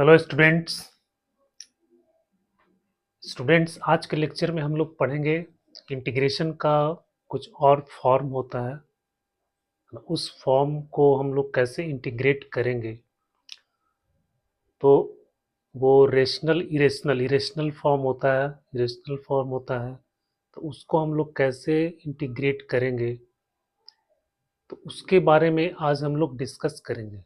Hello students आज के lecture में हम लोग पढ़ेंगे इंटीग्रेशन का कुछ और फॉर्म होता है। उस फॉर्म को हम लोग कैसे इंटीग्रेट करेंगे, तो वो इरेशनल फॉर्म होता है। तो उसको हम लोग कैसे इंटीग्रेट करेंगे, तो उसके बारे में आज हम लोग डिस्कस करेंगे।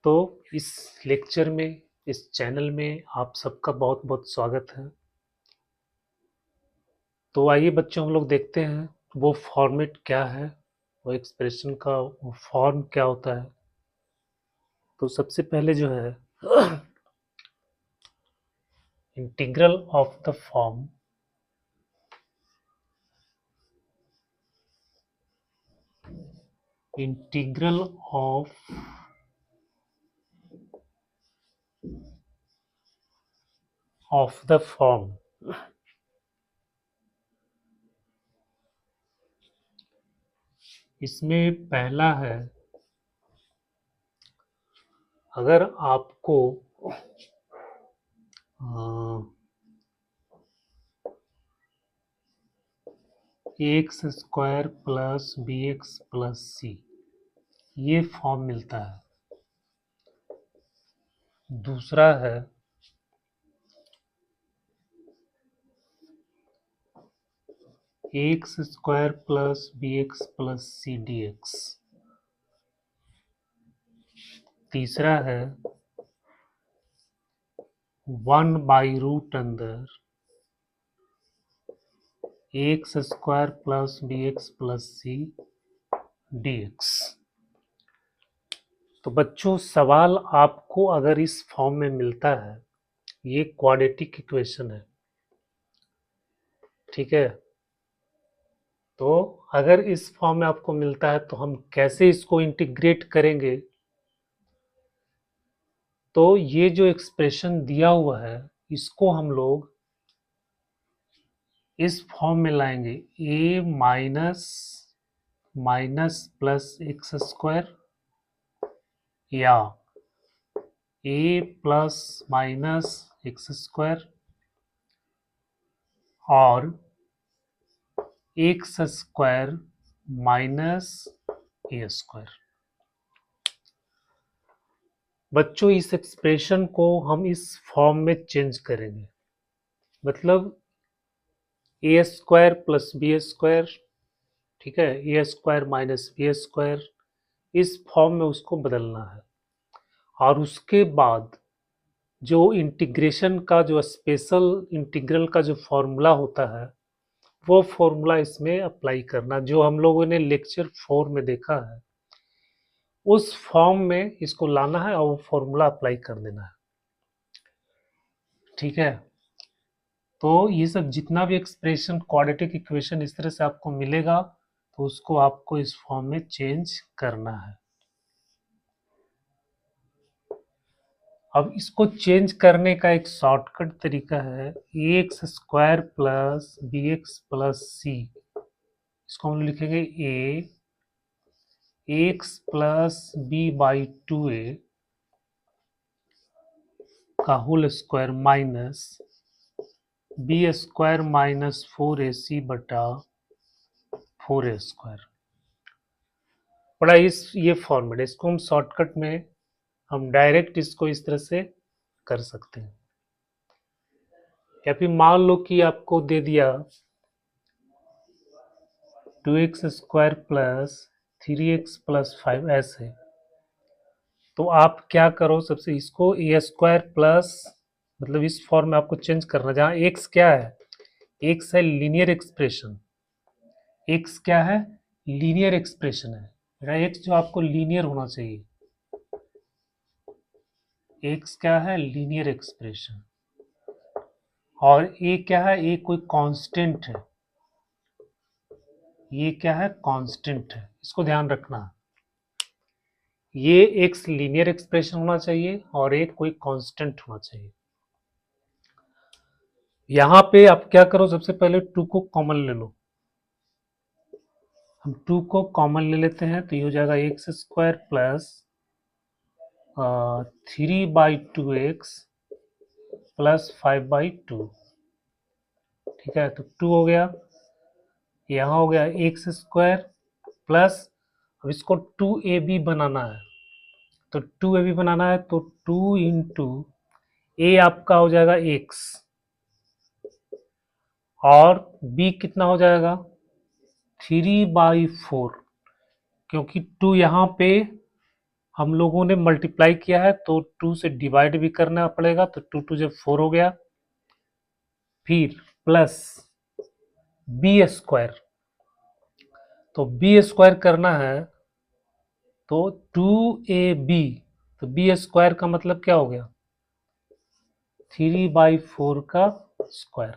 तो इस लेक्चर में, इस चैनल में आप सबका बहुत बहुत स्वागत है। तो आइए बच्चों, हम लोग देखते हैं वो फॉर्मेट क्या है, वो एक्सप्रेशन का वो फॉर्म क्या होता है। तो सबसे पहले जो है integral of the form integral of the form इसमें पहला है, अगर आपको x square plus b x plus c ये फॉर्म मिलता है। दूसरा है x square plus b x plus c d x. तीसरा है 1/रूट अंदर x square plus b x plus c d x. तो बच्चों, सवाल आपको अगर इस फॉर्म में मिलता है, ये क्वाड्रेटिक इक्वेशन है, ठीक है। तो अगर इस फॉर्म में आपको मिलता है तो हम कैसे इसको इंटीग्रेट करेंगे। तो ये जो एक्सप्रेशन दिया हुआ है, इसको हम लोग इस फॉर्म में लाएंगे, ए माइनस प्लस एक्स स्क्वायर या ए प्लस माइनस एक्स स्क्वायर और एक्स स्क्वायर माइनस ए स्क्वायर। बच्चों, इस एक्सप्रेशन को हम इस फॉर्म में चेंज करेंगे, मतलब ए स्क्वायर प्लस बी स्क्वायर, ठीक है, ए स्क्वायर माइनस बी स्क्वायर, इस फॉर्म में उसको बदलना है। और उसके बाद जो इंटीग्रेशन का जो स्पेशल इंटीग्रल का जो फॉर्मूला होता है, वो फॉर्मूला इसमें अप्लाई करना, जो हम लोगों ने लेक्चर 4 में देखा है, उस फॉर्म में इसको लाना है और वो फॉर्मूला अप्लाई कर देना है, ठीक है। तो ये सब जितना भी एक्सप्रेशन क्वाड्रेटिक इक्वेशन इस तरह से आपको मिलेगा, तो उसको आपको इस फॉर्म में चेंज करना है। अब इसको चेंज करने का एक शॉर्टकट तरीका है, x square plus b x plus c, इसको हम लिखेंगे a x plus b by 2a का whole square minus b square minus 4ac बटा 4a स्क्वायर। बड़ा ये फॉर्मेट, इसको हम शॉर्टकट में हम डायरेक्ट इसको इस तरह से कर सकते हैं। या फिर मान लो कि आपको दे दिया 2x square plus 3x plus 5 ऐसे, तो आप क्या करो, सबसे इसको ए स्क्वायर प्लस, मतलब इस फॉर्म में आपको चेंज करना, जहाँ एक्स क्या है, एक्स है लीनियर एक्सप्रेशन, एक्स क्या है, लीनियर एक्सप्रेशन है, एक्स जो आपको लीनियर होना चाहिए, एक्स क्या है, लीनियर एक्सप्रेशन। और ए क्या है, ए कोई कांस्टेंट है, ये क्या है, कांस्टेंट है, इसको ध्यान रखना। ये एक्स लीनियर एक्सप्रेशन होना चाहिए और एक कोई कांस्टेंट होना चाहिए। यहां पे आप क्या करो, सबसे पहले 2 को कॉमन ले लो। हम 2 को कॉमन ले लेते हैं, तो ये हो जाएगा x square plus 3/2x plus 5/2। ठीक है, तो 2 हो गया, यहाँ हो गया एक्स स्क्वायर प्लस, अब इसको 2ab बनाना है, तो 2ab बनाना है तो 2 इंटू ए आपका हो जाएगा एक्स, और बी कितना हो जाएगा 3/4, क्योंकि 2 यहाँ पे हम लोगों ने मल्टीप्लाई किया है तो 2 से डिवाइड भी करना पड़ेगा, तो 2 2 जब 4 हो गया, फिर प्लस बी स्क्वायर, तो बी स्क्वायर करना है तो 2ab, तो बी स्क्वायर का मतलब क्या हो गया 3/4 का स्क्वायर।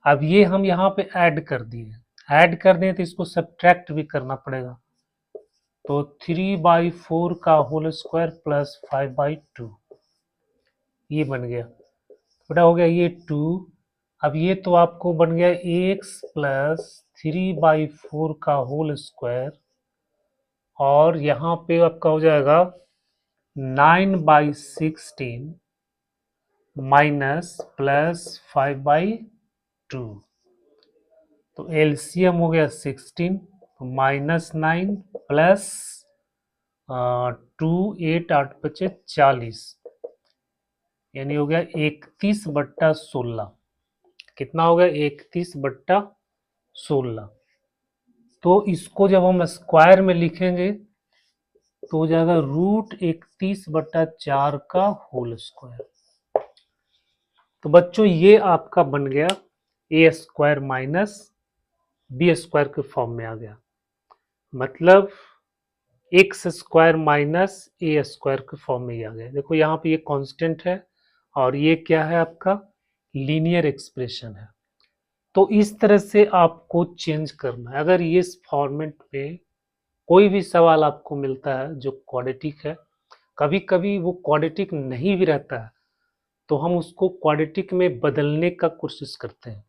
अब ये हम यहाँ पे ऐड कर दिए, ऐड करने तो इसको सब्ट्रैक्ट भी करना पड़ेगा, तो 3/4 का होल स्क्वायर प्लस 5/2, ये बन गया, बेटा हो गया ये 2। अब ये तो आपको बन गया एक्स प्लस 3/4 का होल स्क्वायर, और यहाँ पे आपका हो जाएगा 9/16 माइनस प्लस 5/2, तो एलसीएम हो गया 16, तो -9 प्लस 2 8 8 बचे 40, यानी हो गया 31/16। कितना हो गया 31/16। तो इसको जब हम स्क्वायर में लिखेंगे तो हो जाएगा √31/4 का होल स्क्वायर। तो बच्चों ये आपका बन गया a square minus b square के फॉर्म में आ गया, मतलब एक्स स्क्वायर माइनस ए स्क्वायर के फॉर्म में ही आ गया। देखो यहाँ पे ये कांस्टेंट है और ये क्या है आपका लीनियर एक्सप्रेशन है। तो इस तरह से आपको चेंज करना है। अगर ये इस फॉर्मेट में कोई भी सवाल आपको मिलता है जो क्वाड्रेटिक है, कभी कभी वो क्वाड्रेटिक नहीं भी रहता है, तो हम उसको क्वाड्रेटिक में बदलने का कोशिश करते हैं।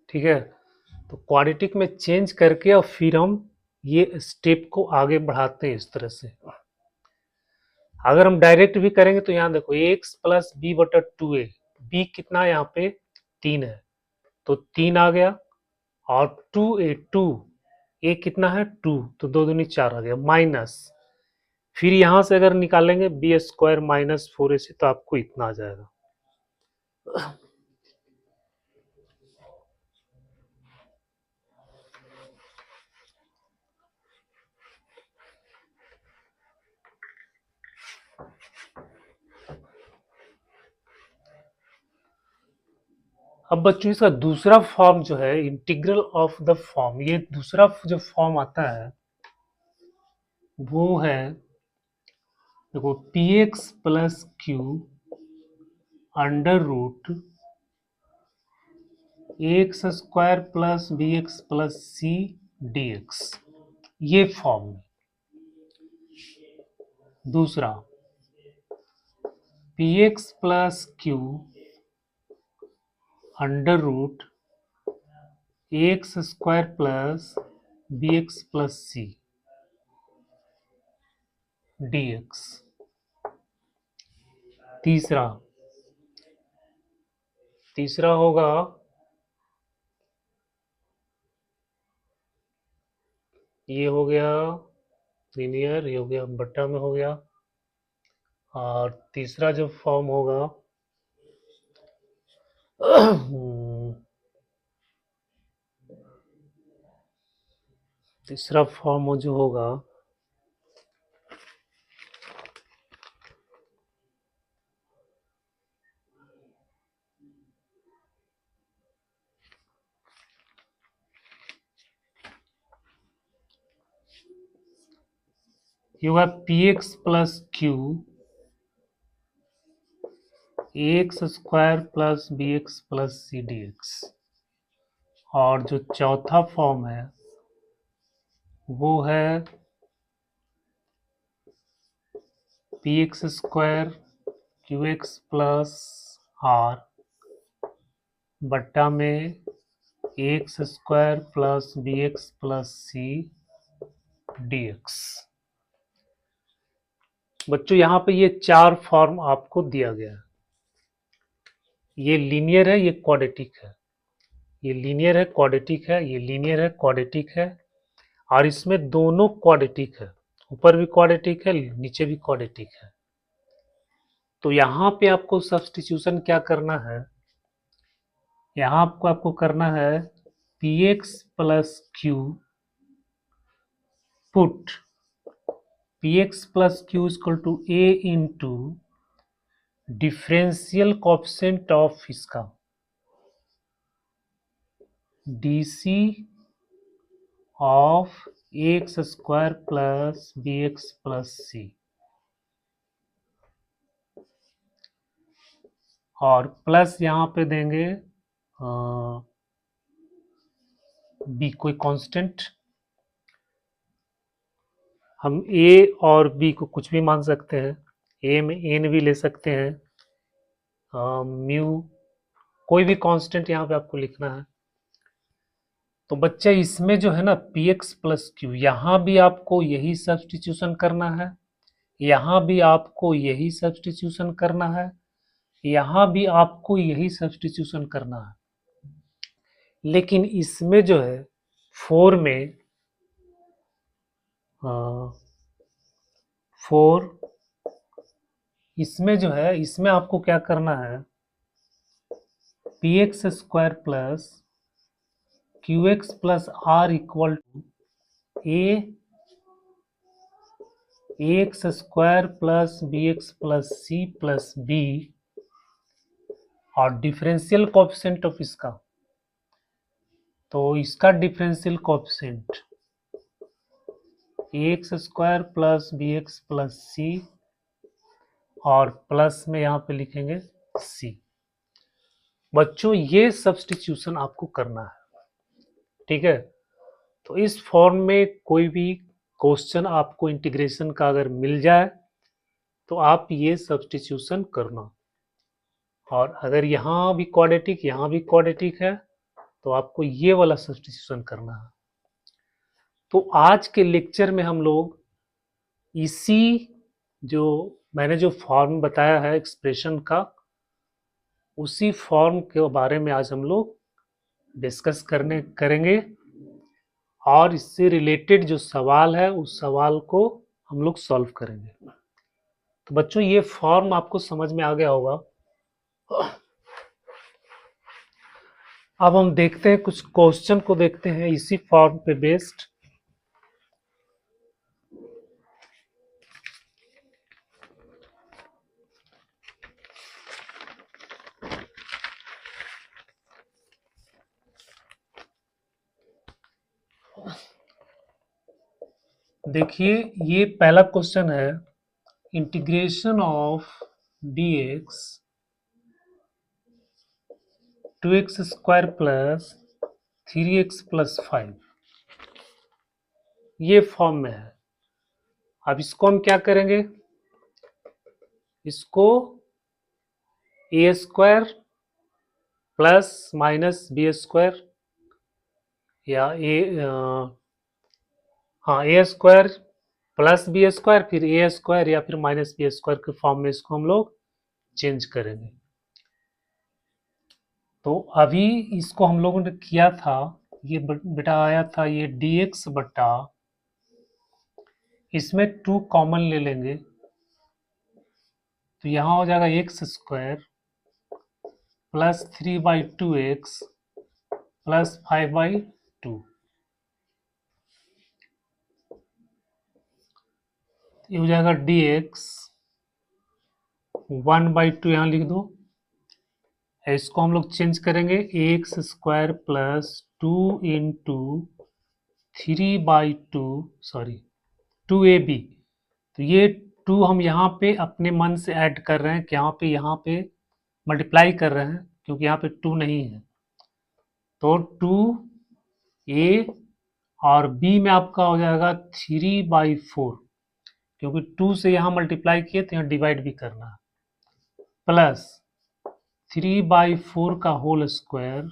ठीक है, तो क्वाड्रेटिक में चेंज करके और फिर हम ये स्टेप को आगे बढ़ाते हैं इस तरह से। अगर हम डायरेक्ट भी करेंगे तो यहाँ देखो एक्स प्लस बी बटा 2a, बी कितना यहाँ पे 3 है, तो 3 आ गया, और 2 ए कितना है 2, तो 2 दूनी 4 आ गया, माइनस, फिर यहां से अगर निकालेंगे बी स्क्वायर माइनस 4ac, तो आपको इतना आ जाएगा। अब बच्चों इसका दूसरा फॉर्म जो है इंटीग्रल ऑफ द फॉर्म, ये दूसरा जो फॉर्म आता है वो है देखो p x plus q under root x square plus b x plus c d x, ये फॉर्म है। दूसरा p x plus q under root x square plus b x plus c d x. तीसरा होगा ये हो गया linear, ये हो गया बट्टा में हो गया, और तीसरा जो फॉर्म होगा तीसरा फॉर्म जो होगा ये होगा p x plus q x square plus b x plus c d x, और जो चौथा फॉर्म है वो है p x square q x plus r बट्टा में x square plus b x plus c d x. बच्चों यहाँ पे ये चार फॉर्म आपको दिया गया है। ये लीनियर है, ये क्वाड्रेटिक है, ये लीनियर है, क्वाड्रेटिक है, ये लीनियर है, क्वाड्रेटिक है, और इसमें दोनों क्वाड्रेटिक है, ऊपर भी क्वाड्रेटिक है, नीचे भी क्वाड्रेटिक है। तो यहाँ पे आपको सब्स्टिट्यूशन क्या करना है, यहाँ आपको करना है px plus q, put px plus q equal to a into differential coefficient of इसका dc of ax square plus bx plus c, और प्लस यहाँ पे देंगे b कोई कांस्टेंट, हम a और b को कुछ भी मान सकते हैं, a में n भी ले सकते हैं, म्यू कोई भी कांस्टेंट यहाँ पे आपको लिखना है। तो बच्चे इसमें जो है ना px प्लस क्यू, यहाँ भी आपको यही सब्स्टिट्यूशन करना है, यहाँ भी आपको यही सब्स्टिट्यूशन करना है, यहाँ भी आपको यही सब्स्टिट्यूशन करना है। लेकिन इसमें जो है 4 में 4 इसमें जो है, इसमें आपको क्या करना है, px square plus qx plus r equal to ax square plus bx plus c plus b, और डिफरेंशियल कोएफिशिएंट ऑफ इसका, तो इसका differential coefficient ax square plus bx plus c, और प्लस में यहाँ पे लिखेंगे c। बच्चों ये सब्स्टिट्यूशन आपको करना है, ठीक है। तो इस फॉर्म में कोई भी क्वेश्चन आपको इंटीग्रेशन का अगर मिल जाए तो आप ये सब्स्टिट्यूशन करना, और अगर यहाँ भी क्वाड्रेटिक यहाँ भी क्वाड्रेटिक है तो आपको ये वाला सब्स्टिट्यूशन करना है। तो आज के लेक्चर में हम लोग इसी जो मैंने जो फॉर्म बताया है एक्सप्रेशन का, उसी फॉर्म के बारे में आज हम लोग डिस्कस करेंगे, और इससे रिलेटेड जो सवाल है उस सवाल को हम लोग सॉल्व करेंगे। तो बच्चों ये फॉर्म आपको समझ में आ गया होगा। अब हम देखते हैं, कुछ क्वेश्चन को देखते हैं इसी फॉर्म पे बेस्ड। देखिए ये पहला क्वेश्चन है, integration of dx 2x square plus 3x plus 5, ये फॉर्म में है। अब इसको हम क्या करेंगे, इसको a square plus minus b square, या a square plus b square, फिर ए स्क्वायर या फिर माइनस बी स्क्वायर के फॉर्म में इसको हम लोग चेंज करेंगे। तो अभी इसको हम लोगों ने किया था, ये बेटा आया था ये dx बटा, इसमें 2 कॉमन ले लेंगे तो यहाँ हो जाएगा x square plus 3/2x plus 5/2, ये हो जाएगा dx 1/2, यहाँ लिख दो। इसको हम लोग चेंज करेंगे, x square plus 2 into 3/2, sorry 2ab, तो ये 2 हम यहाँ पे अपने मन से ऐड कर रहे हैं, यहाँ पे मल्टीप्लाई कर रहे हैं क्योंकि यहाँ पे 2 नहीं है, तो 2a और b में आपका हो जाएगा 3/4, क्योंकि 2 से यहाँ मल्टीप्लाई किए तो यहाँ डिवाइड भी करना है, प्लस 3/4 का होल स्क्वायर,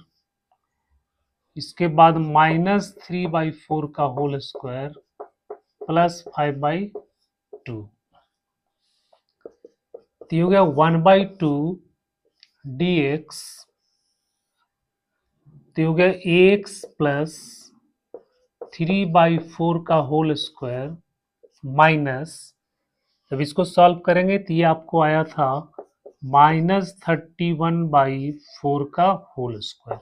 इसके बाद माइनस 3/4 का होल स्क्वायर प्लस 5/2। तो ये हो गया 1/2 dx, तो ये हो गया ax प्लस 3/4 का होल स्क्वायर माइनस, जब इसको सॉल्व करेंगे तो ये आपको आया था -31/4 का होल स्क्वायर।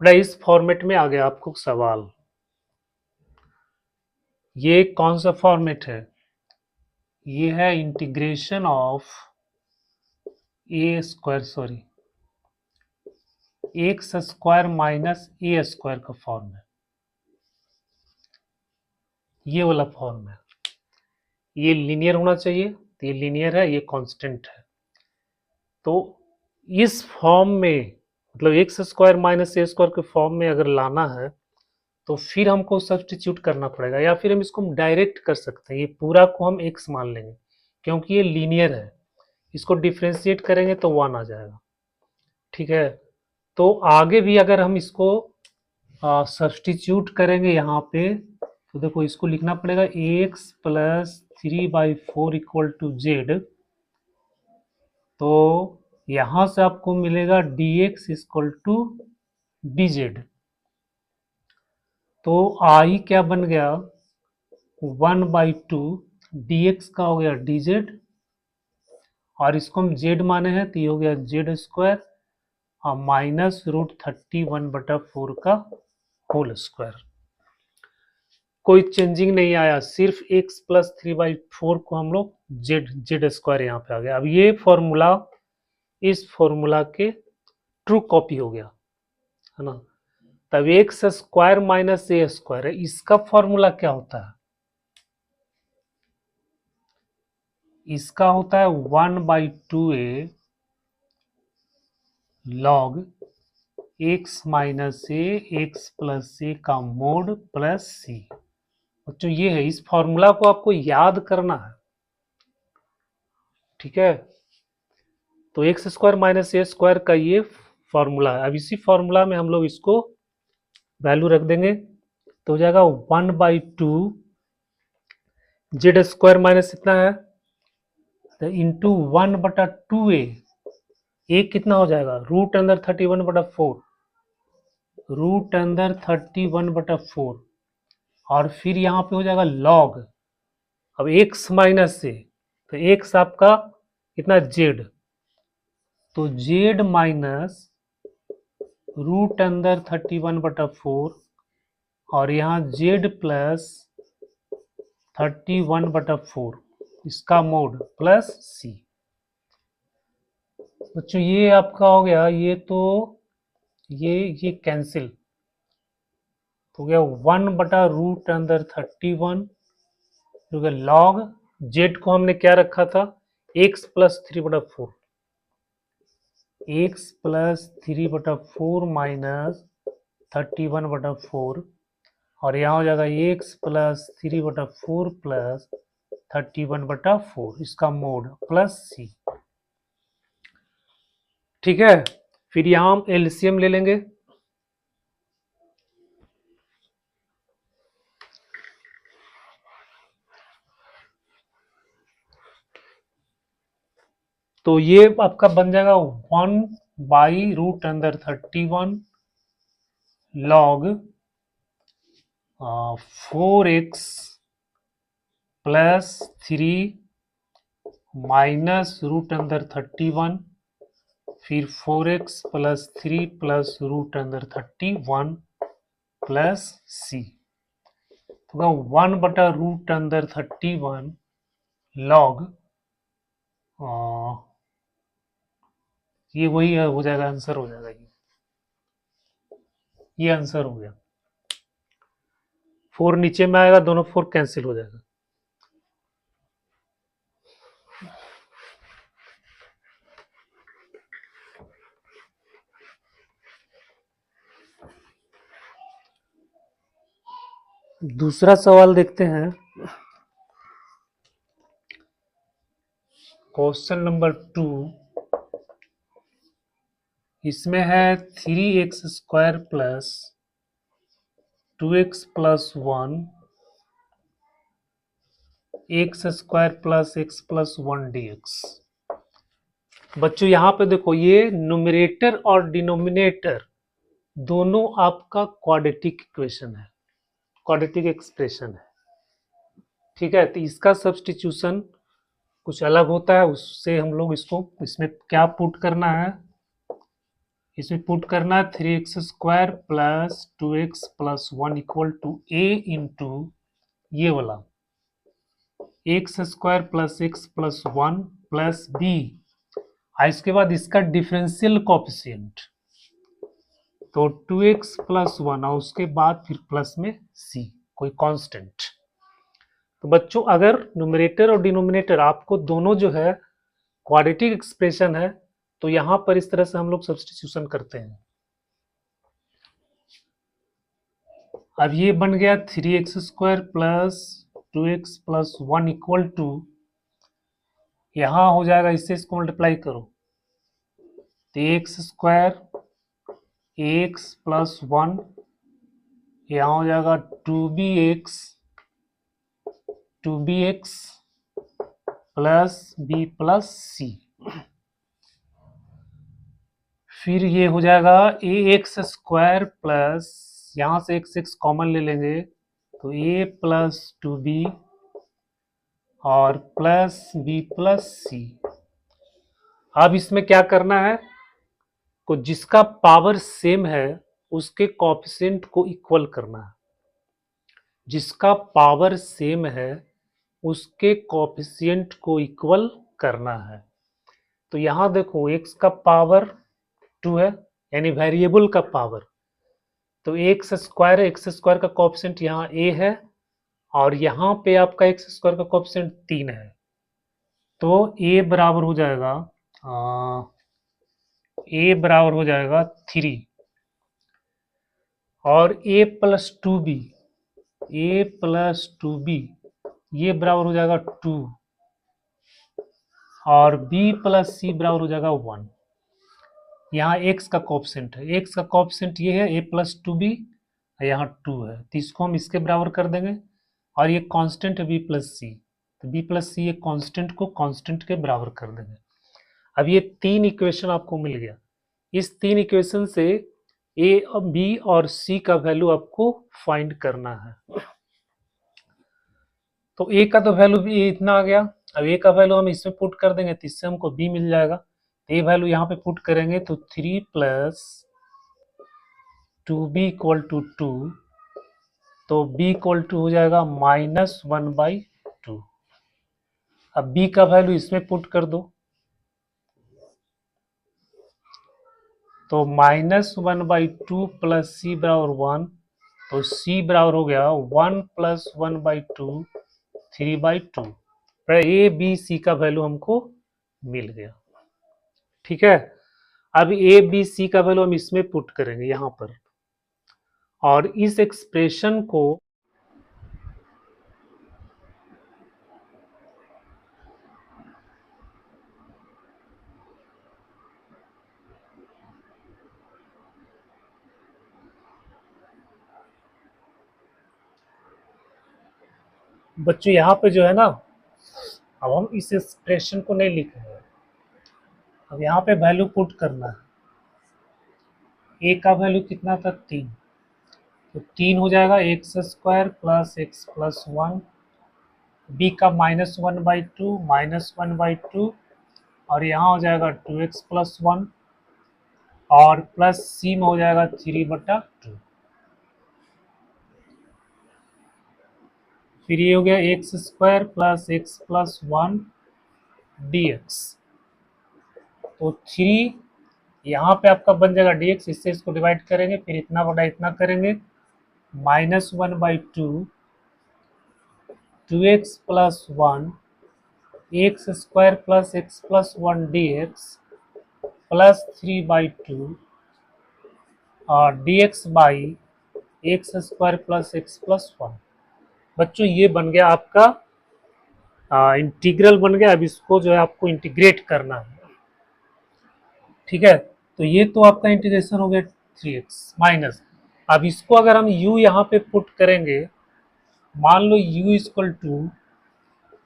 बड़ा इस फॉर्मेट में आ गया आपको सवाल। ये कौन सा फॉर्मेट है? ये है integration of A square, sorry x square minus A square का फॉर्म है, ये वाला फॉर्म है। ये लीनियर होना चाहिए, तो ये लीनियर है, ये कांस्टेंट है। तो इस फॉर्म में मतलब एक्स स्क्वायर माइनस ए स्क्वायर के फॉर्म में अगर लाना है तो फिर हमको सब्स्टिट्यूट करना पड़ेगा, या फिर हम इसको डायरेक्ट कर सकते हैं। ये पूरा को हम एक्स मान लेंगे क्योंकि ये लीनियर है, इसको डिफ्रेंशिएट करेंगे तो 1 आ जाएगा। ठीक है, तो आगे भी अगर हम इसको सब्स्टिट्यूट करेंगे यहाँ पे, तो देखो इसको लिखना पड़ेगा x plus 3/4 equal to z. तो यहां से आपको मिलेगा dx इक्वल टू dz। तो आई क्या बन गया 1/2 dx का हो गया dz, और इसको हम z माने हैं तो ये हो गया जेड स्क्वायर और माइनस √31/4 का होल स्क्वायर। कोई चेंजिंग नहीं आया, सिर्फ x प्लस 3/4 को हम लोग जेड स्क्वायर यहाँ पे आ गया। अब ये फॉर्मूला इस फॉर्मूला के ट्रू कॉपी हो गया है ना। तब एक्स स्क्वायर माइनस ए स्क्वायर है, इसका फॉर्मूला क्या होता है? इसका होता है 1/2a लॉग एक्स माइनस ए एक्स प्लस ए का मोड प्लस सी। बच्चों ये है, इस फॉर्मूला को आपको याद करना है। ठीक है, तो एक्स स्क्वायर माइनस ए स्क्वायर का ये फॉर्मूला है। अब इसी फॉर्मूला में हम लोग इसको वैल्यू रख देंगे तो हो जाएगा 1/2 जेड स्क्वायर माइनस इतना है तो इंटू 1/2a, ए कितना हो जाएगा रूट अंदर 31/4, रूट अंदर 31/4, और फिर यहाँ पे हो जाएगा लॉग। अब x माइनस से तो x आपका कितना जेड, तो जेड माइनस रूट अंदर 31/4 और यहाँ जेड प्लस 31/4 इसका मोड प्लस सी। बच्चों ये आपका हो गया, ये तो ये कैंसिल हो गया 1/√31 जो कि लॉग जेड को हमने क्या रखा था x plus 3/4, x plus 3/4 minus 31/4, और यहाँ हो जाएगा एक्स प्लस 3/4 प्लस 31/4 इसका मोड प्लस सी। ठीक है, फिर यहाँ हम एलसीएम ले लेंगे। तो ये आपका बन जाएगा 1/√31 लॉग 4x प्लस 3 माइनस √31, फिर 4x प्लस 3 प्लस √31 प्लस सी, तो 1/√31 लॉग ये वही हो जाएगा, आंसर हो जाएगा ये आंसर हो गया। 4 नीचे में आएगा, दोनों 4 कैंसिल हो जाएगा। दूसरा सवाल देखते हैं, क्वेश्चन नंबर 2। इसमें है 3x² plus 2x plus 1 x square plus x plus 1 dx। बच्चों यहाँ पे देखो, ये न्यूमरेटर और डिनोमिनेटर दोनों आपका क्वाड्रेटिक इक्वेशन है, क्वाड्रेटिक एक्सप्रेशन है। ठीक है, तो इसका सब्स्टिट्यूशन कुछ अलग होता है, उससे हम लोग इसको, इसमें क्या पुट करना है, इसमें पुट करना है 3x² plus 2x plus 1 equal to a into ये वाला x² plus x plus 1 plus b, इसके बाद इसका डिफरेंशियल कोएफिशिएंट तो 2x प्लस 1 और उसके बाद फिर प्लस में c, कोई कांस्टेंट। तो बच्चों अगर न्यूमरेटर और डिनोमिनेटर आपको दोनों जो है क्वाड्रेटिक एक्सप्रेशन है, तो यहां पर इस तरह से हम लोग सब्स्टिट्यूशन करते हैं। अब ये बन गया 3x² plus 2x plus 1 equal to, यहां हो जाएगा, इससे इसको मल्टीप्लाई करो तो x² ax प्लस 1, यहां हो जाएगा 2bx plus b plus c, फिर ये हो जाएगा ax² प्लस, यहां से x कॉमन ले लेंगे तो a प्लस 2b और प्लस b प्लस c। अब इसमें क्या करना है, को जिसका पावर सेम है उसके कोएफिशिएंट को इक्वल करना है, जिसका पावर सेम है उसके कोएफिशिएंट को इक्वल करना है। तो यहां देखो x का पावर 2 है, यानी वेरिएबल का पावर, तो x² का कोएफिशिएंट यहाँ a है और यहाँ पे आपका x² का कोएफिशिएंट 3 है, तो a बराबर हो जाएगा a 3 और a प्लस 2b ये बराबर हो जाएगा 2 और b प्लस c बराबर हो जाएगा 1। यहाँ x का कोएफिशिएंट है, x का कोएफिशिएंट ये है a प्लस 2b, यहाँ 2 है, तो इसको हम इसके बराबर कर देंगे और ये कांस्टेंट है b प्लस c, तो b प्लस c ये कांस्टेंट को कांस्टेंट के बराबर कर देंगे। अब ये 3 इक्वेशन आपको मिल गया, इस 3 इक्वेशन से a, b और c का वैल्यू आपको फाइंड करना है। तो a का तो वैल्यू भी इतना आ गया, अब a का वैल्यू हम इसमें पुट कर देंगे तो इससे हमको b मिल जाएगा, a वैल्यू यहाँ पे पुट करेंगे तो 3 प्लस 2b इक्वल टू 2, तो b इक्वल टू हो जाएगा -1/2। अब b का वैल्यू इसमें पुट कर दो तो -1/2 प्लस c बराबर 1, तो c बराबर हो गया 1 प्लस 1/2 3/2। ए बी सी का वैल्यू हमको मिल गया। ठीक है, अब ए बी सी का वैल्यू हम इसमें पुट करेंगे यहां पर, और इस एक्सप्रेशन को बच्चों यहाँ पे जो है ना, अब हम इस एक्सप्रेशन को नहीं लिख रहे हैं, अब यहाँ पे वैल्यू पुट करना है। ए का वैल्यू कितना था 3, तो 3 हो जाएगा x² plus x plus 1, B का -1/2 और यहाँ हो जाएगा 2x प्लस 1 और प्लस सी में हो जाएगा 3/2। फिर ये हो गया x² plus x plus 1 dx, तो 3 यहाँ पे आपका बन जाएगा dx, इससे इसको डिवाइड करेंगे, फिर इतना बड़ा इतना करेंगे, -1/2 2x plus 1 x² plus x plus 1 dx plus 3/2 और dx by x² plus x plus 1। बच्चों ये बन गया आपका इंटीग्रल बन गया। अब इसको जो है आपको इंटीग्रेट करना है। ठीक है, तो ये तो आपका इंटीग्रेशन हो गया 3x माइनस, अब इसको अगर हम u यहाँ पे पुट करेंगे, मान लो u equal to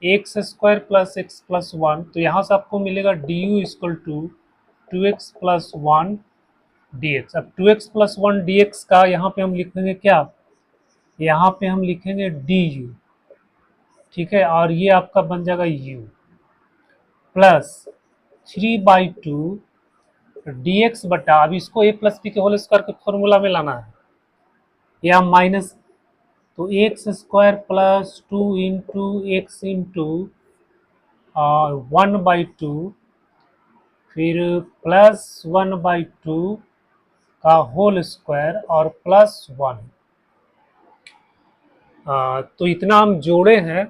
x square plus x plus one, तो यहाँ से आपको मिलेगा d u equal to two x plus one d x. अब two x plus one d x का यहाँ पे हम लिखेंगे क्या, यहाँ पे हम लिखेंगे डी यू, ठीक है, और ये आपका बन जाएगा यू प्लस 3/2 डी एक्स बटा, अब इसको ए प्लस बी के होल स्क्वायर के फॉर्मूला में लाना है, या माइनस, तो x square plus two into x into 1/2 फिर प्लस 1/2 का होल स्क्वायर और प्लस वन, तो इतना हम जोड़े हैं,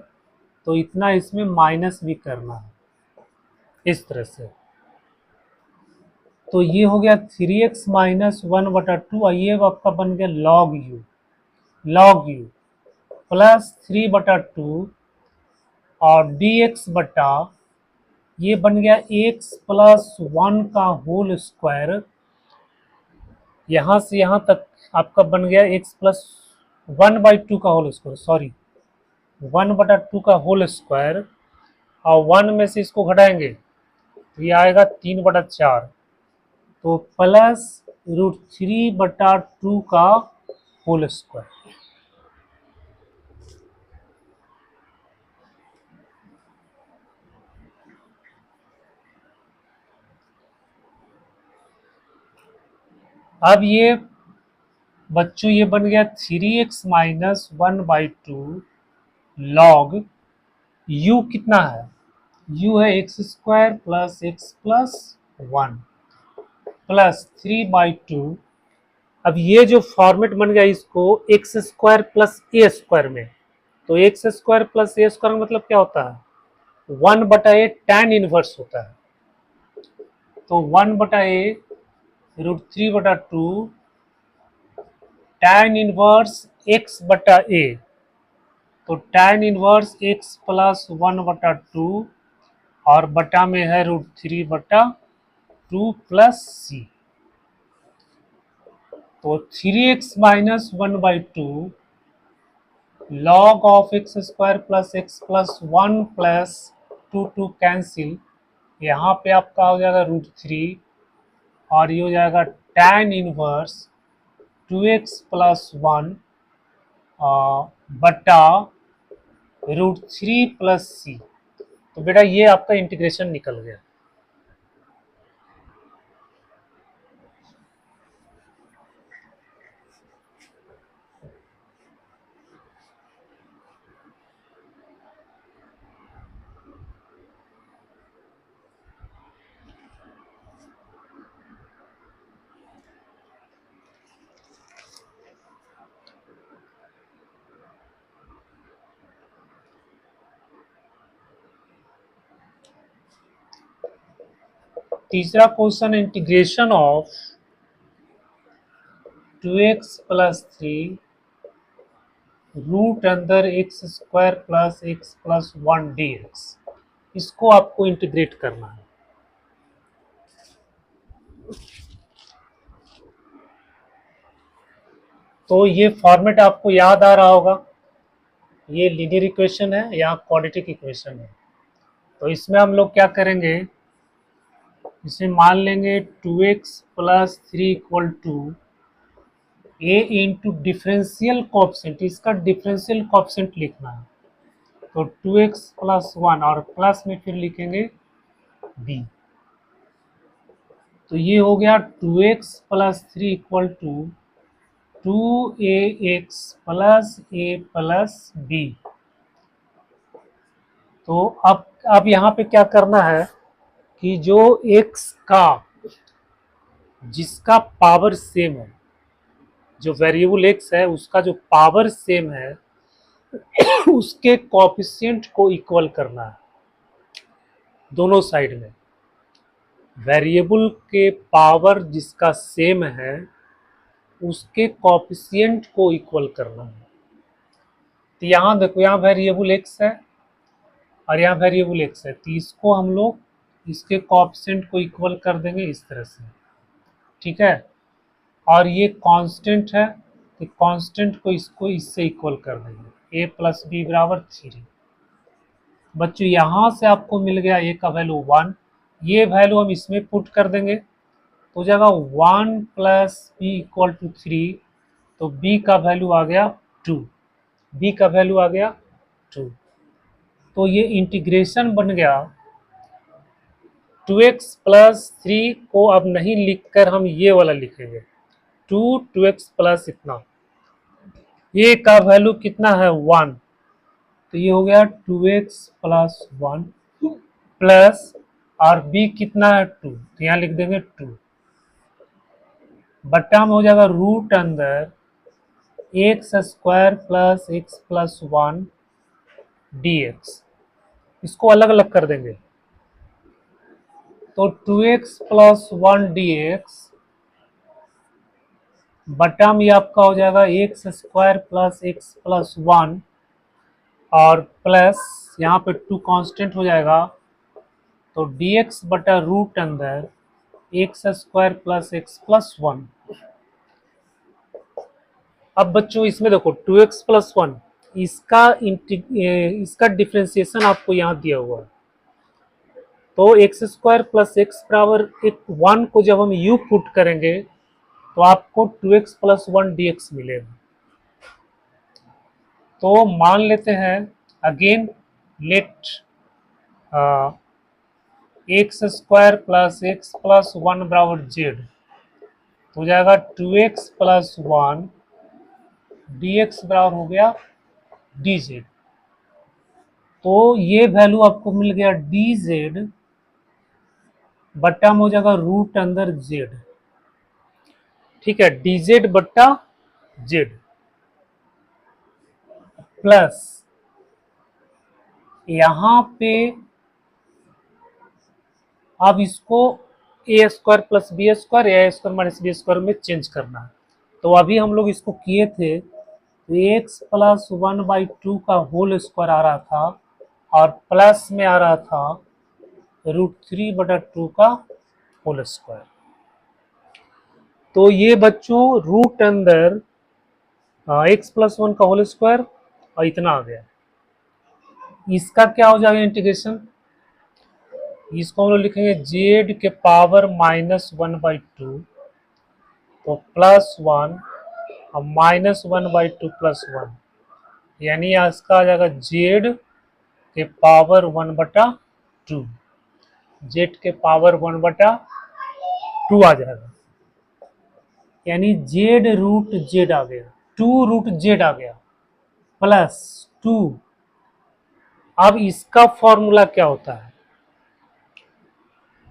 तो इतना इसमें माइनस भी करना है इस तरह से। तो ये हो गया 3x माइनस 1/2, ये आपका बन गया लॉग यू प्लस 3/2 और dx बटा ये बन गया x प्लस 1 का होल स्क्वायर, यहाँ से यहाँ तक आपका बन गया x प्लस 1/2 का होल स्क्वायर, सॉरी 1/2 का होल स्क्वायर, और 1 में से इसको घटाएंगे तो ये आएगा 3/4, तो प्लस √3/2 का होल स्क्वायर। अब ये बच्चों ये बन गया 3x माइनस 1/2 लॉग u कितना है, u है x square plus x plus one plus 3/2। अब ये जो फॉर्मेट बन गया इसको x square plus a square में, तो x square plus a square मतलब क्या होता है, 1/a tan इनवर्स होता है, तो 1/a √3/2 tan इनवर्स x/a, तो tan इनवर्स x प्लस 1/2 और बटा में है √3/2 प्लस c, तो 3x minus 1/2 log of x square plus x plus one plus two cancel, यहाँ पे आपका हो जाएगा √3 और ये हो जाएगा tan inverse 2x plus one बटा √3 प्लस सी, तो बेटा ये आपका इंटीग्रेशन निकल गया। तीसरा question, integration of 2x plus 3 root अंदर x square plus x plus one d x, इसको आपको इंटीग्रेट करना है। तो ये फॉर्मेट आपको याद आ रहा होगा, ये लीनियर इक्वेशन है या क्वाड्रेटिक इक्वेशन है, तो इसमें हम लोग क्या करेंगे, इसे मान लेंगे 2x plus 3 equal to a into differential coefficient, इसका डिफरेंशियल कोएफिशिएंट लिखना है, तो 2x प्लस 1 और प्लस में फिर लिखेंगे b, तो ये हो गया 2x plus 3 equal to 2ax plus a plus b। तो अब यहाँ पे क्या करना है कि जो x का जिसका पावर सेम है, जो वेरिएबल x है उसका जो पावर सेम है उसके कोएफिशिएंट को इक्वल करना है दोनों साइड में, वेरिएबल के पावर जिसका सेम है उसके कोएफिशिएंट को इक्वल करना है। तो यहाँ देखो, यहाँ वेरिएबल x है और यहाँ वेरिएबल x है, तो इसको हम लोग इसके कोएफिशिएंट को इक्वल कर देंगे इस तरह से, ठीक है, और ये कांस्टेंट है तो कांस्टेंट को इसको इससे इक्वल कर देंगे, a प्लस बी बराबर 3। बच्चों यहाँ से आपको मिल गया ए का वैल्यू 1, ये वैल्यू हम इसमें पुट कर देंगे तो हो जाएगा 1 प्लस बी इक्वल टू 3, तो बी का वैल्यू आ गया 2, बी का वैल्यू आ गया 2। तो ये इंटीग्रेशन बन गया 2x प्लस 3 को अब नहीं लिखकर हम ये वाला लिखेंगे 2x प्लस इतना, ये का वैल्यू कितना है 1, तो ये हो गया 2x प्लस 1 प्लस, और b कितना है 2, तो यहाँ लिख देंगे 2, बट्टा में हो जाएगा रूट अंदर x square plus x plus 1 dx, इसको अलग अलग कर देंगे तो 2x प्लस 1 dx बट्टा में आपका हो जाएगा x square plus x plus 1 और प्लस यहाँ पे 2 कांस्टेंट हो जाएगा, तो dx बटा रूट अंदर x square plus x plus 1। अब बच्चों इसमें देखो 2x प्लस 1, इसका डिफ्रेंसिएशन आपको यहाँ दिया हुआ है, तो एक्स स्क्वायर प्लस एक्स बराबर एक 1 को जब हम u पुट करेंगे तो आपको 2x प्लस 1 dx मिलेगा। तो मान लेते हैं again let x square plus x plus 1 बराबर जेड, हो जाएगा 2x प्लस 1 dx बराबर हो गया dz। तो ये वैल्यू आपको मिल गया dz बट्टा में हो जाएगा रूट अंदर z, ठीक है, dz बट्टा z प्लस यहां पे अब इसको a square plus b square या a square minus b square में चेंज करना है, तो अभी हम लोग इसको किए थे तो एक्स प्लस 1/2 का होल स्क्वायर आ रहा था और प्लस में आ रहा था √3/2 का होल स्क्वायर। तो ये बच्चों रूट अंदर एक्स प्लस 1 का होल स्क्वायर और इतना आ गया, इसका क्या हो जाएगा इंटीग्रेशन, इसको हम लोग लिखेंगे जेड के पावर -1/2 तो प्लस 1 और -1/2 प्लस 1, यानी इसका आ जाएगा जेड के पावर 1/2, जेड के पावर 1/2 आ जाएगा, यानी जेड रूट जेड आ गया, 2 रूट जेड आ गया प्लस 2। अब इसका फॉर्मूला क्या होता है,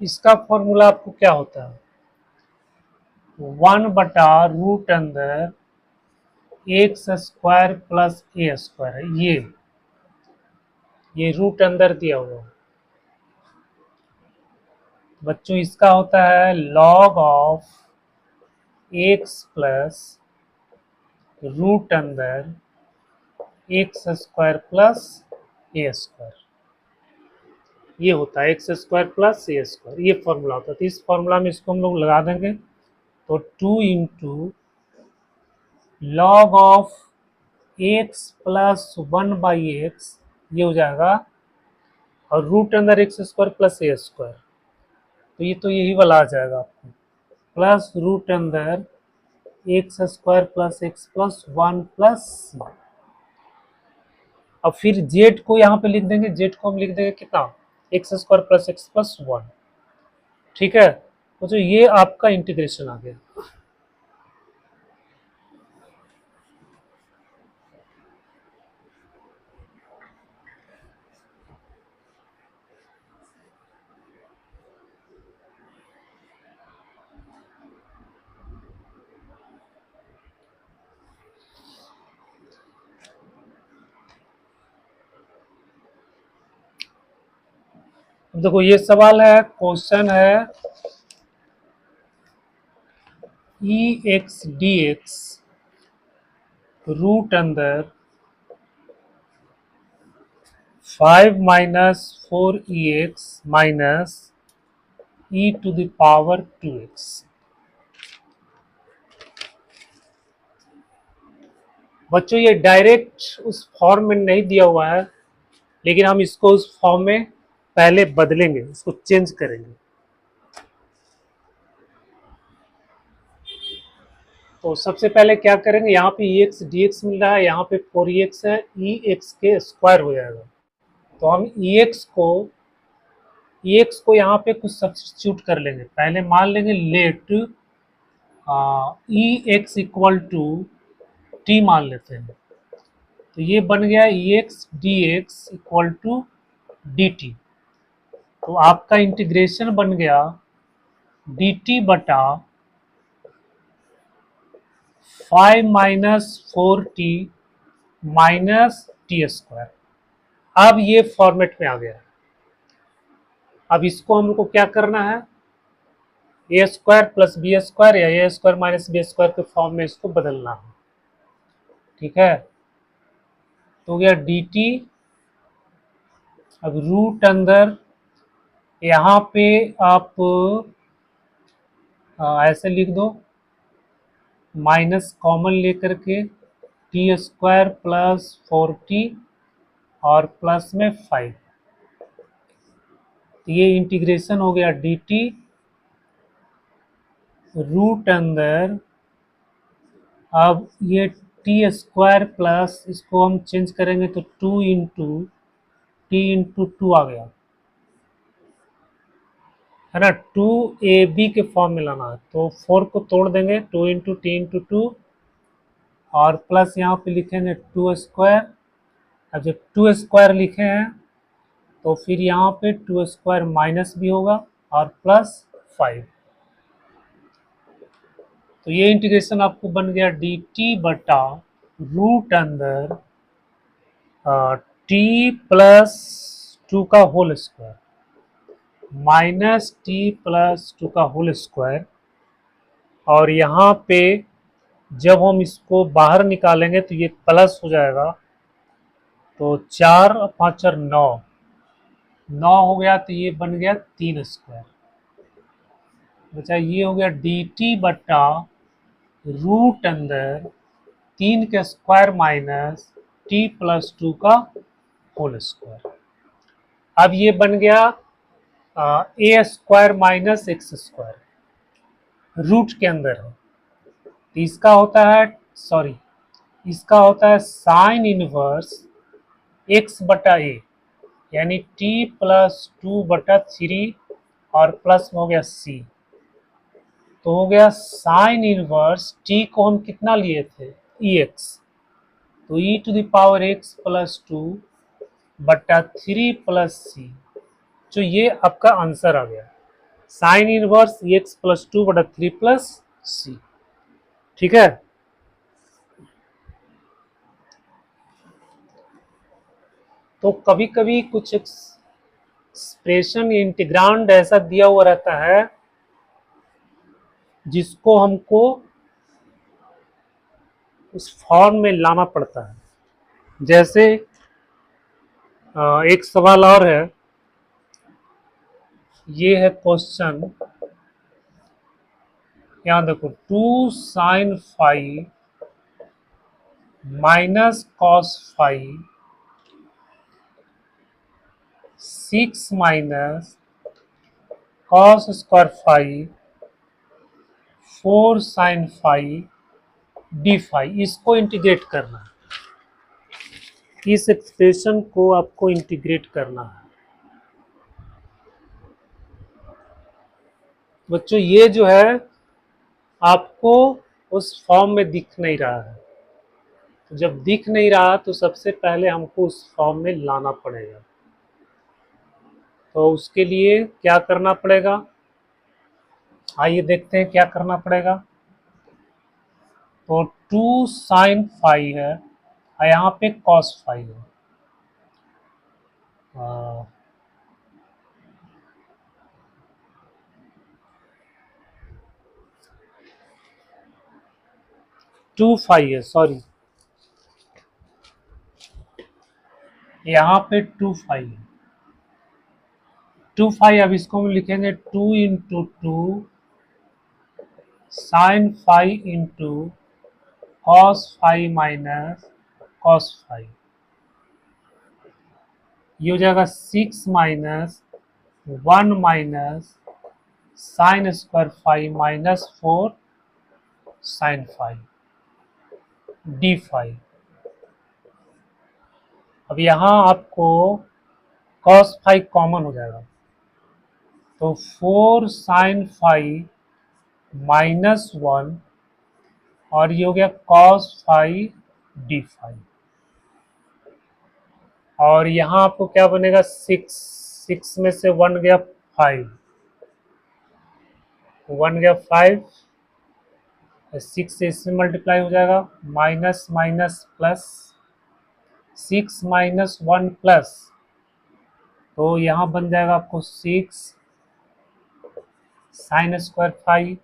इसका फॉर्मूला आपको क्या होता है 1 बटा रूट अंदर x square plus a square है, ये रूट अंदर दिया हुआ है बच्चों, इसका होता है log of x plus root अंदर x square plus a square, ये होता है x square plus a square, ये फॉर्मूला होता है। तो इस फॉर्मूला में इसको हम लोग लगा देंगे तो 2 into log of x plus 1/x, ये हो जाएगा, और रूट अंदर x square plus a square, तो यही वाला आ जाएगा आपको, प्लस रूट अंदर x square plus x plus 1 plus c. अब फिर जेड को यहाँ पे लिख देंगे, जेड को हम लिख देंगे कितना x square plus x plus 1, ठीक है, तो जो ये आपका इंटीग्रेशन आ गया। देखो ये सवाल है, क्वेश्चन है e x d x root अंदर 5 minus 4EX minus e to the power 2x। बच्चों ये डायरेक्ट उस फॉर्म में नहीं दिया हुआ है, लेकिन हम इसको उस फॉर्म में पहले बदलेंगे, इसको चेंज करेंगे। तो सबसे पहले क्या करेंगे, यहाँ पे ई एक्स डी एक्स मिल रहा है, यहाँ पे 4x है, ई एक्स के स्क्वायर हो जाएगा। तो हम ई एक्स को यहाँ पे कुछ सब्स्टिट्यूट कर लेंगे। पहले मान लेंगे let e x equal to t मान लेते हैं। तो ये बन गया e x d x equal to d t. तो आपका इंटीग्रेशन बन गया डी टी बटा 5 - 4t माइनस टी स्क्वायर। अब ये फॉर्मेट में आ गया है। अब इसको हम लोग को क्या करना है, ए स्क्वायर प्लस बी स्क्वायर या a square minus b square के फॉर्म में इसको बदलना है। ठीक है, तो हो गया डी टी। अब रूट अंदर यहाँ पे आप ऐसे लिख दो, माइनस कॉमन लेकर के टी स्क्वायर प्लस 4t और प्लस में 5। तो ये इंटीग्रेशन हो गया डी टी रूट अंदर। अब ये टी स्क्वायर प्लस इसको हम चेंज करेंगे तो 2 × टी × 2 आ गया है ना। 2ab के फॉर्म में लाना है, तो 4 को तोड़ देंगे, 2 × टी × 2 और प्लस यहाँ पे लिखेंगे 2 स्क्वायर। अब जब 2 स्क्वायर लिखे हैं तो फिर यहाँ पे 2 स्क्वायर माइनस भी होगा और प्लस 5। तो ये इंटीग्रेशन आपको बन गया डी टी बटा रूट अंदर टी प्लस 2 का whole square minus t plus 2 का होल स्क्वायर। और यहाँ पे जब हम इसको बाहर निकालेंगे तो ये प्लस हो जाएगा। तो 4 और 5 और 9, 9 हो गया, तो ये बन गया 3 स्क्वायर। बचा ये हो गया डी टी बटा रूट अंदर 3 का स्क्वायर माइनस टी प्लस 2 का होल स्क्वायर। अब ये बन गया a square minus x square root के अंदर है। तो इसका होता है, सॉरी, इसका होता है साइन इनवर्स एक्स बटा ए, यानी टी प्लस 2/3 और प्लस में हो गया सी। तो हो गया साइन इनवर्स टी को हम कितना लिए थे, ई एक्स, तो e⁻x + 2/3 + c। जो ये आपका आंसर आ गया, साइन इनवर्स x + 2/3 + c। ठीक है, तो कभी कभी कुछ एक्सप्रेशन इंटीग्रांड ऐसा दिया हुआ रहता है जिसको हमको उस फॉर्म में लाना पड़ता है। जैसे एक सवाल और है, ये है क्वेश्चन, यहाँ देखो 2 sin phi minus cos phi 6 minus cos square phi 4 sin phi d phi। इसको इंटीग्रेट करना है, इस एक्सप्रेशन को आपको इंटीग्रेट करना है। बच्चों ये जो है आपको उस फॉर्म में दिख नहीं रहा है, तो जब दिख नहीं रहा तो सबसे पहले हमको उस फॉर्म में लाना पड़ेगा। तो उसके लिए क्या करना पड़ेगा, आइए देखते हैं क्या करना पड़ेगा। तो 2 sin phi है और यहाँ पे cos phi है। 2 phi है, सॉरी, यहाँ पे 2 phi है। 2 phi, अब इसको हम लिखेंगे 2 × 2 sin phi into cos phi minus cos phi। ये हो जाएगा 6 minus 1 minus sine square 5 minus 4 sine 5 d 5। अब यहाँ आपको cos 5 कॉमन हो जाएगा, तो 4 साइन 5 माइनस 1 और ये हो गया cos 5 डी 5। और यहाँ आपको क्या बनेगा, 6 में से 1 गया 5, 1 गया 5, 6 से इसमें मल्टीप्लाई हो जाएगा, minus minus plus 6 minus 1 plus, तो यहाँ बन जाएगा आपको 6 साइन स्क्वायर 5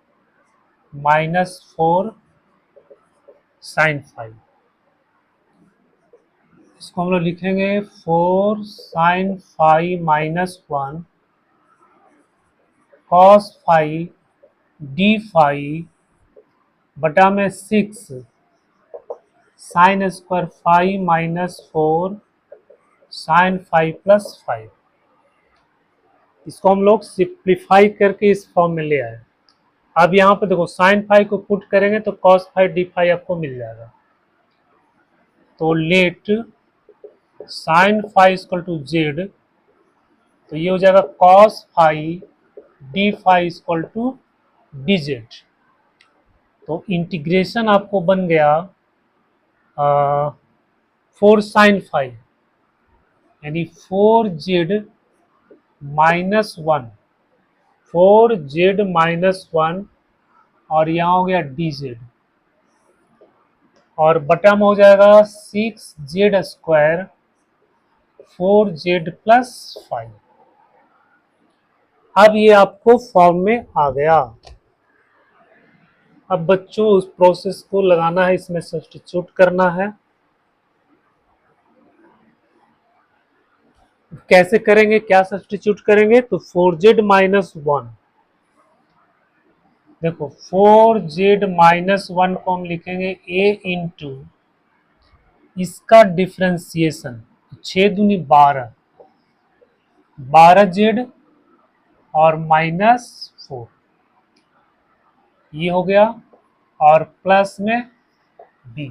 माइनस 4 साइन 5। इसको हम लोग लिखेंगे 4 साइन 5 माइनस 1 कॉस 5 डी 5 बटा में 6 sine square 5 minus 4 sine 5 plus 5। इसको हम लोग सिंप्लीफाई करके इस फॉर्म में ले आए। अब यहाँ पे देखो साइन 5 को पुट करेंगे तो कॉस 5 डी 5 आपको मिल जाएगा। तो let sine 5 equal to z, तो ये हो जाएगा cos 5 d 5 equal to d z. तो इंटीग्रेशन आपको बन गया 4 साइन 5 यानी 4 जेड माइनस 1, 4 जेड माइनस 1 और यहाँ हो गया डी जेड, और बटा में हो जाएगा 6 जेड स्क्वायर 4 जेड प्लस 5। अब ये आपको फॉर्म में आ गया। अब बच्चों उस प्रोसेस को लगाना है, इसमें सब्स्टिट्यूट करना है। कैसे करेंगे, क्या सब्स्टिट्यूट करेंगे, तो 4z माइनस 1, देखो 4z माइनस 1 को हम लिखेंगे a इंटू इसका डिफ्रेंसिएशन, 6 दूनी 12, 12z और माइनस 4 ये हो गया, और प्लस में b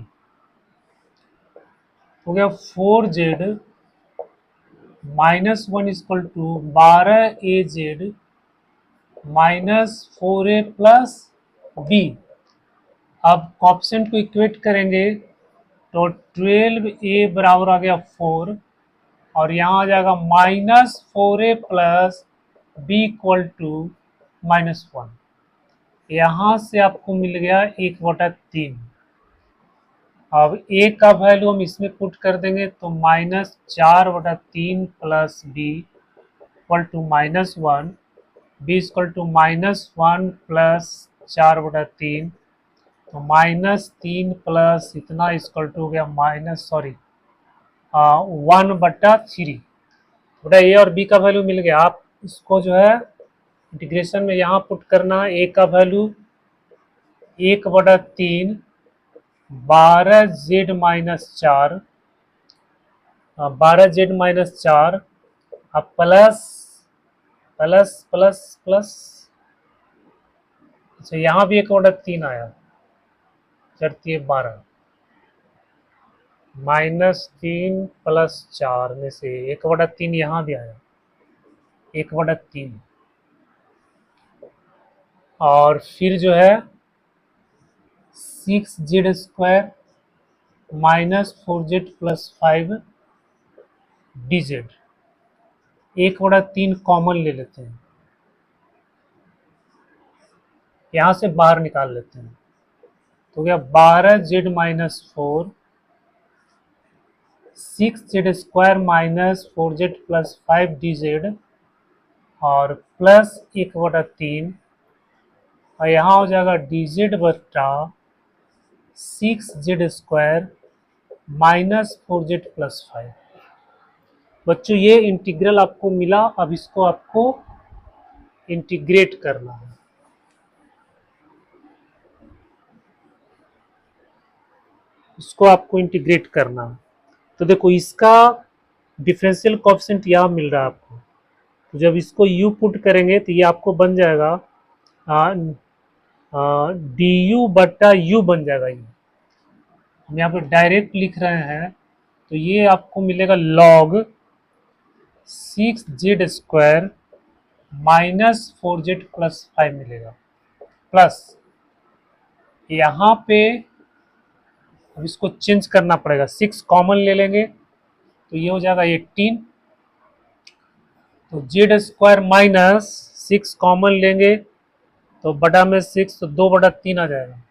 हो गया 4z minus 1 equal to 12az minus 4a plus b। अब ऑप्शन को इक्वेट करेंगे तो 12a बराबर आ गया 4, और यहाँ आ जाएगा minus 4a plus b equal to minus 1। यहाँ से आपको मिल गया 1/3। अब a का वैल्यू हम इसमें पुट कर देंगे तो minus 4/3 plus b equal to minus 1, b equal to minus 1 plus 4/3, तो माइनस 3 प्लस इतना इक्वल टू हो गया माइनस 1/3। बेटा ए और बी का वैल्यू मिल गया। आप इसको जो है इंटीग्रेशन में यहाँ पुट करना है। ए का value 1/3 12z minus 4, 12z minus 4, अब प्लस प्लस प्लस प्लस, अच्छा यहाँ भी 1/3 आया, चढ़ती 12 माइनस 3 प्लस 4 में से 1/3 यहाँ भी आया, 1/3, और फिर जो है 6z square minus 4z plus 5 dz, 1/3 common ले लेते हैं, यहाँ से बाहर निकाल लेते हैं, तो क्या 12z minus 4, 6z square minus 4z plus 5 dz और प्लस 1/3, और यहाँ हो जाएगा dz बटा 6z square minus 4z plus 5। बच्चों ये इंटीग्रल आपको मिला, अब इसको आपको इंटीग्रेट करना है। इसको आपको इंटीग्रेट करना है। तो देखो इसका डिफरेंशियल कोएफिशिएंट यहाँ मिल रहा है आपको, तो जब इसको u पुट करेंगे तो ये आपको बन जाएगा डी यू बटा यू बन जाएगा। ये हम यहाँ पे डायरेक्ट लिख रहे हैं, तो ये आपको मिलेगा log 6z² minus 4z plus 5 मिलेगा, प्लस यहाँ पे अब इसको चेंज करना पड़ेगा, 6 कॉमन ले लेंगे तो ये हो जाएगा 18, तो z² माइनस 6 कॉमन लेंगे तो बटा में 6, तो 2/3 आ जाएगा,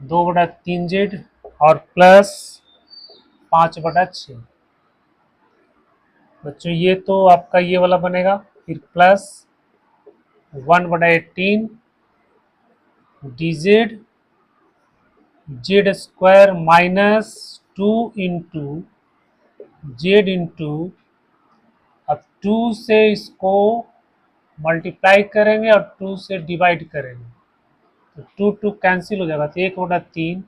2/3z और प्लस 5/6। बच्चों ये तो आपका ये वाला बनेगा, फिर plus 1/18 dz z² minus 2 into Z into, अब 2 से इसको मल्टीप्लाई करेंगे और 2 से डिवाइड करेंगे तो 2 कैंसिल हो जाएगा, तो 1/3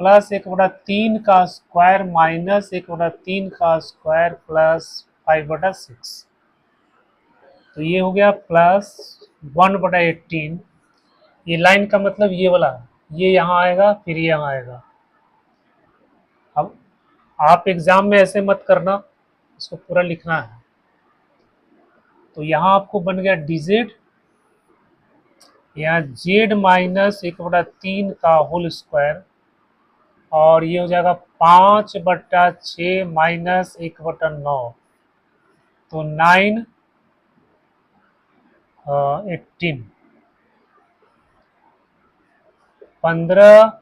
प्लस 1/3 का स्क्वायर माइनस 1/3 का स्क्वायर प्लस 5/6, तो ये हो गया प्लस 1/18। ये लाइन का मतलब ये वाला, ये यहाँ आएगा फिर ये यहाँ आएगा। अब आप एग्जाम में ऐसे मत करना, इसको पूरा लिखना है। तो यहाँ आपको बन गया dz, यहाँ z माइनस 1/3 का होल स्क्वायर, और ये हो जाएगा 5/6 माइनस 1/9, तो 9 18, 15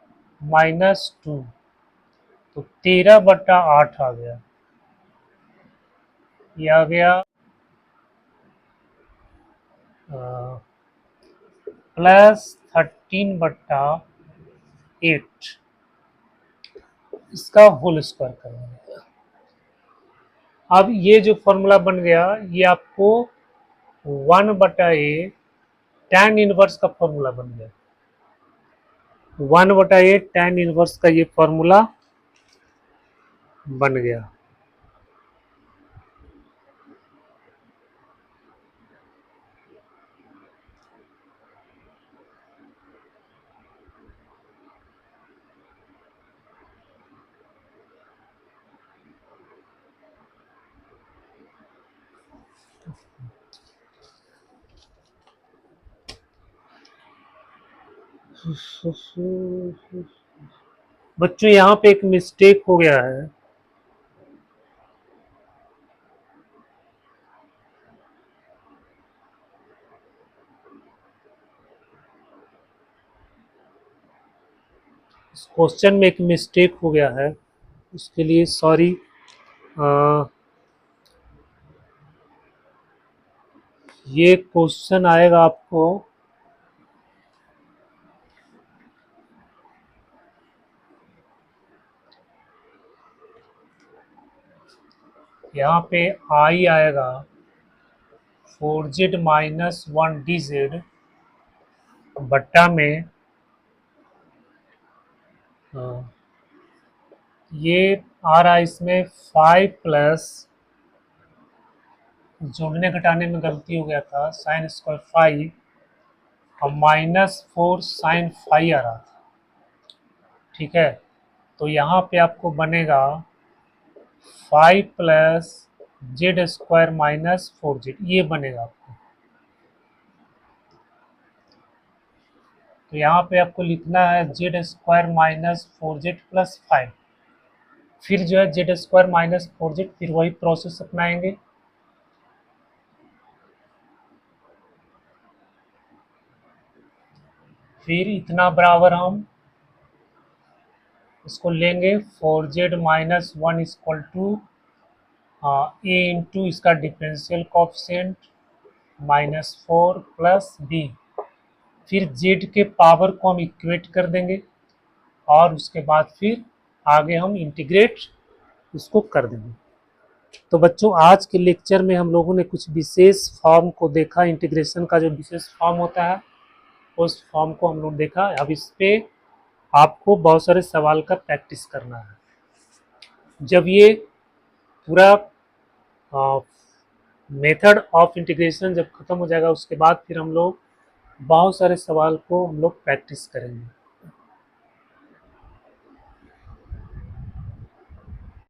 माइनस 2, तो 13/8 आ गया। ये आ गया प्लस 13/8, इसका होल स्क्वायर करेंगे। अब ये जो फॉर्मूला बन गया, ये आपको 1/a tan इनवर्स का फॉर्मूला बन गया, 1/a tan इनवर्स का ये फॉर्मूला बन गया। बच्चों यहाँ पे एक मिस्टेक हो गया है, इस क्वेश्चन में एक मिस्टेक हो गया है, उसके लिए सॉरी। ये क्वेश्चन आएगा आपको यहाँ पे आई आएगा 4z माइनस 1 dz बट्टा में ये आ रहा है, इसमें 5 प्लस, जोड़ने घटाने में गलती हो गया था, साइन स्क्वायर 5 और माइनस 4 साइन 5 आ रहा था, ठीक है। तो यहाँ पे आपको बनेगा 5 प्लस z² माइनस 4z, ये बनेगा आपको। तो यहाँ पे आपको लिखना है z² माइनस 4z प्लस 5, फिर जो है z² माइनस 4z, फिर वही प्रोसेस अपनाएंगे। फिर इतना बराबर हम इसको लेंगे 4z minus 1 equal to a into इसका डिफरेंशियल कोएफिशिएंट -4 प्लस बी, फिर z के पावर को हम इक्वेट कर देंगे और उसके बाद फिर आगे हम इंटीग्रेट उसको कर देंगे। तो बच्चों आज के लेक्चर में हम लोगों ने कुछ विशेष फॉर्म को देखा, इंटीग्रेशन का जो विशेष फॉर्म होता है उस फॉर्म को हम लोग देखा। अब इस पे आपको बहुत सारे सवाल का प्रैक्टिस करना है। जब ये पूरा मेथड ऑफ इंटीग्रेशन जब ख़त्म हो जाएगा, उसके बाद फिर हम लोग बहुत सारे सवाल को हम लोग प्रैक्टिस करेंगे।